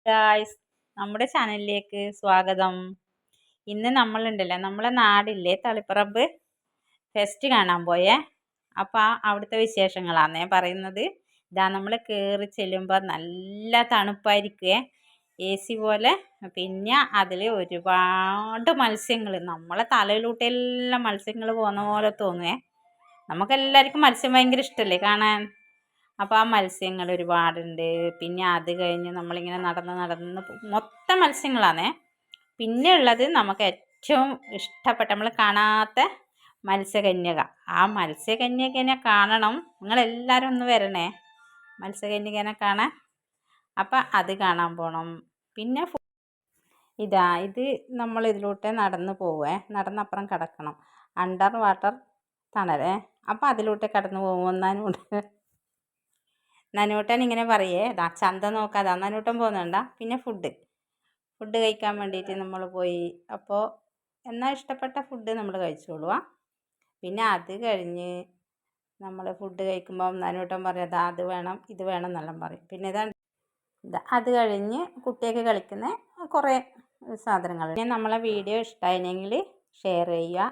Guys, നമ്മുടെ ചാനലിലേക്ക് സ്വാഗതം. ഇന്ന് നമ്മളുണ്ടല്ലോ, നമ്മളെ നാടില്ലേ തളിപ്പറമ്പ് ഫെസ്റ്റ് കാണാൻ പോയേ. അപ്പം അവിടുത്തെ വിശേഷങ്ങളാണ് ഞാൻ പറയുന്നത്. ഇതാ നമ്മൾ കയറി ചെല്ലുമ്പോൾ നല്ല തണുപ്പായിരിക്കുവേ, AC പോലെ. പിന്നെ അതിൽ ഒരുപാട് മത്സ്യങ്ങൾ, നമ്മളെ തലയിലൂട്ടെല്ലാം മത്സ്യങ്ങൾ പോകുന്ന പോലെ തോന്നുവേ. നമുക്കെല്ലാവർക്കും മത്സ്യം ഭയങ്കര ഇഷ്ടമല്ലേ കാണാൻ. അപ്പോൾ ആ മത്സ്യങ്ങൾ ഒരുപാടുണ്ട്. പിന്നെ അത് കഴിഞ്ഞ് നമ്മളിങ്ങനെ നടന്ന് മൊത്തം മത്സ്യങ്ങളാണേ. പിന്നെ ഉള്ളത് നമുക്ക് ഏറ്റവും ഇഷ്ടപ്പെട്ട നമ്മൾ കാണാത്ത മത്സ്യകന്യക. ആ മത്സ്യകന്യകനെ കാണണം. നിങ്ങളെല്ലാവരും ഒന്ന് വരണേ മത്സ്യകന്യകനെ കാണാൻ. അപ്പം അത് കാണാൻ പോകണം. പിന്നെ ഇത് നമ്മൾ ഇതിലൂടെ നടന്ന് പോവേ, നടന്നപ്പുറം കിടക്കണം. അണ്ടർ വാട്ടർ തണലേ. അപ്പം അതിലൂടെ കടന്നു പോകുമ്പോൾ നനൂട്ടൻ ഇങ്ങനെ പറയേ, ചന്ത നോക്കാതെ നനൂട്ടൻ പോകുന്നുണ്ട. പിന്നെ ഫുഡ് കഴിക്കാൻ വേണ്ടിയിട്ട് നമ്മൾ പോയി. അപ്പോൾ എന്നാൽ ഇഷ്ടപ്പെട്ട ഫുഡ് നമ്മൾ കഴിച്ചോളുക. പിന്നെ അത് കഴിഞ്ഞ് നമ്മൾ ഫുഡ് കഴിക്കുമ്പോൾ നനൂട്ടൻ പറയും അത് വേണം ഇത് വേണം എന്നെല്ലാം പറയും. പിന്നെ അത് കഴിഞ്ഞ് കുട്ടിയൊക്കെ കളിക്കുന്ന കുറേ സാധനങ്ങൾ. പിന്നെ നമ്മളെ വീഡിയോ ഇഷ്ടമായെങ്കിൽ ഷെയർ ചെയ്യുക.